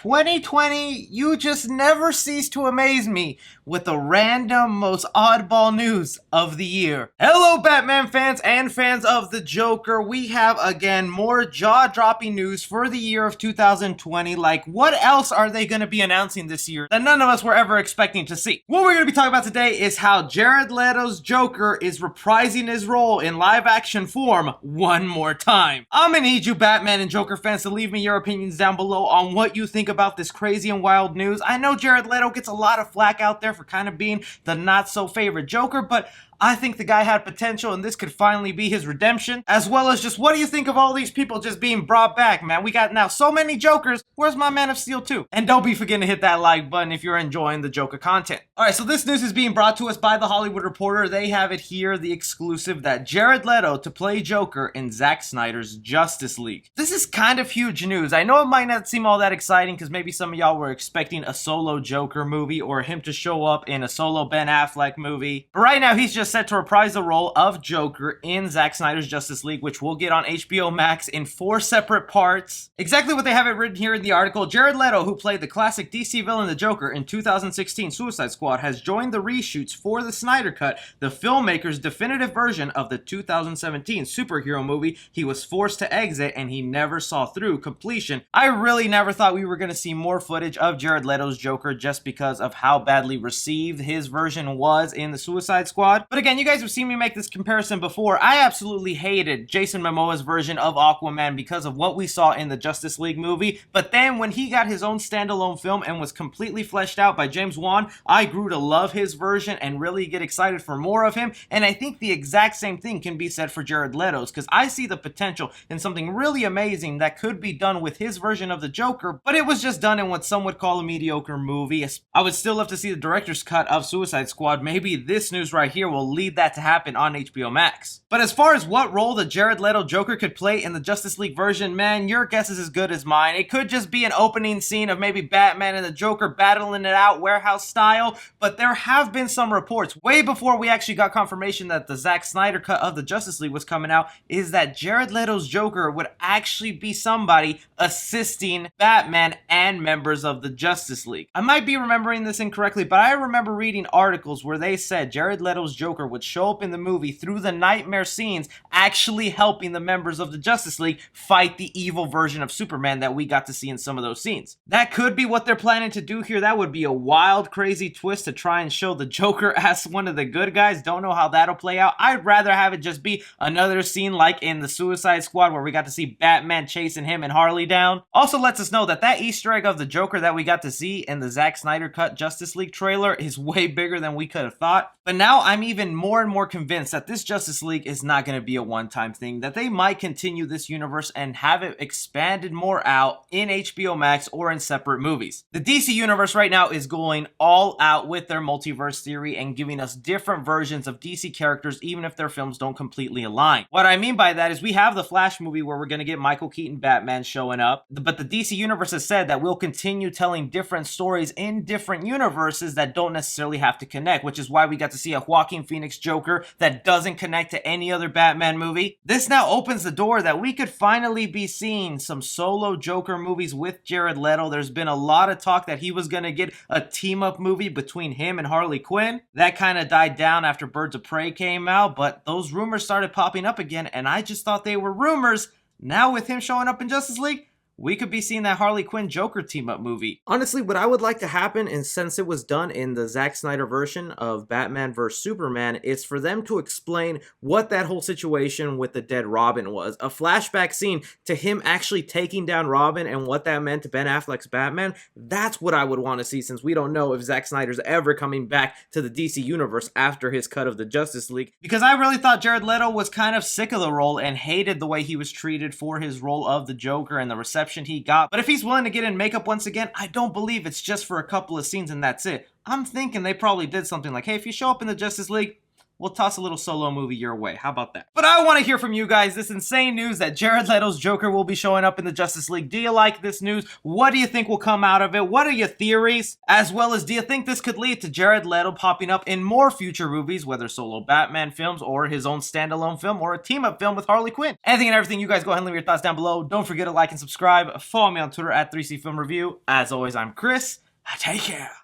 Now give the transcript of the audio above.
2020, you just never cease to amaze me with the random, most oddball news of the year. Hello, Batman fans and fans of the Joker. We have, again, more jaw-dropping news for the year of 2020. Like, what else are they going to be announcing this year that none of us were ever expecting to see? What we're going to be talking about today is how Jared Leto's Joker is reprising his role in live-action form one more time. I'm going to need you, Batman and Joker fans, to leave me your opinions down below on what you think about this crazy and wild news. I know Jared Leto gets a lot of flack out there for kind of being the not-so-favorite Joker, but I think the guy had potential and this could finally be his redemption. As well as just, what do you think of all these people just being brought back, man? We got now so many Jokers. Where's my Man of Steel 2? And don't be forgetting to hit that like button if you're enjoying the Joker content. Alright, so this news is being brought to us by The Hollywood Reporter. They have it here, the exclusive, that Jared Leto to play Joker in Zack Snyder's Justice League. This is kind of huge news. I know it might not seem all that exciting because maybe some of y'all were expecting a solo Joker movie or him to show up in a solo Ben Affleck movie. But right now, he's just set to reprise the role of Joker in Zack Snyder's Justice League, which we'll get on HBO Max in 4 separate parts. Exactly what they have it written here in the article. Jared Leto, who played the classic DC villain the Joker in 2016 Suicide Squad, has joined the reshoots for the Snyder Cut, the filmmaker's definitive version of the 2017 superhero movie he was forced to exit and he never saw through completion. I really never thought we were going to see more footage of Jared Leto's Joker just because of how badly received his version was in the Suicide Squad. But again, you guys have seen me make this comparison before. I absolutely hated Jason Momoa's version of Aquaman because of what we saw in the Justice League movie, but then when he got his own standalone film and was completely fleshed out by James Wan, I grew to love his version and really get excited for more of him, and I think the exact same thing can be said for Jared Leto's, because I see the potential in something really amazing that could be done with his version of the Joker, but it was just done in what some would call a mediocre movie. I would still love to see the director's cut of Suicide Squad. Maybe this news right here will lead that to happen on HBO Max. But as far as what role the Jared Leto Joker could play in the Justice League version, man, your guess is as good as mine. It could just be an opening scene of maybe Batman and the Joker battling it out warehouse style, but there have been some reports way before we actually got confirmation that the Zack Snyder cut of the Justice League was coming out, is that Jared Leto's Joker would actually be somebody assisting Batman and members of the Justice League. I might be remembering this incorrectly, but I remember reading articles where they said Jared Leto's Joker would show up in the movie through the nightmare scenes, actually helping the members of the Justice League fight the evil version of Superman that we got to see in some of those scenes. That could be what they're planning to do here. That would be a wild, crazy twist to try and show the Joker as one of the good guys. Don't know how that'll play out. I'd rather have it just be another scene like in the Suicide Squad where we got to see Batman chasing him and Harley down. Also lets us know that that Easter egg of the Joker that we got to see in the Zack Snyder cut Justice League trailer is way bigger than we could have thought. But now I'm even more and more convinced that this Justice League is not going to be a one-time thing, that they might continue this universe and have it expanded more out in HBO Max or in separate movies. The DC universe right now is going all out with their multiverse theory and giving us different versions of DC characters even if their films don't completely align. What I mean by that is we have the Flash movie where we're going to get Michael Keaton Batman showing up, but the DC universe has said that we'll continue telling different stories in different universes that don't necessarily have to connect, which is why we got to see a Joaquin Phoenix Joker that doesn't connect to any other Batman movie. This now opens the door that we could finally be seeing some solo Joker movies with Jared Leto. There's been a lot of talk that he was going to get a team-up movie between him and Harley Quinn. That kind of died down after Birds of Prey came out, but those rumors started popping up again, and I just thought they were rumors. Now with him showing up in Justice League, we could be seeing that Harley Quinn Joker team-up movie. Honestly, what I would like to happen, and since it was done in the Zack Snyder version of Batman vs. Superman, is for them to explain what that whole situation with the dead Robin was. A flashback scene to him actually taking down Robin and what that meant to Ben Affleck's Batman. That's what I would want to see, since we don't know if Zack Snyder's ever coming back to the DC universe after his cut of the Justice League. Because I really thought Jared Leto was kind of sick of the role and hated the way he was treated for his role of the Joker and the reception he got. But if he's willing to get in makeup once again, I don't believe it's just for a couple of scenes and that's it. I'm thinking they probably did something like, hey, if you show up in the Justice League, we'll toss a little solo movie your way. How about that? But I want to hear from you guys. This insane news that Jared Leto's Joker will be showing up in the Justice League. Do you like this news? What do you think will come out of it? What are your theories? As well as, do you think this could lead to Jared Leto popping up in more future movies, whether solo Batman films or his own standalone film or a team-up film with Harley Quinn? Anything and everything, you guys go ahead and leave your thoughts down below. Don't forget to like and subscribe. Follow me on Twitter at 3C Film Review. As always, I'm Chris. Take care.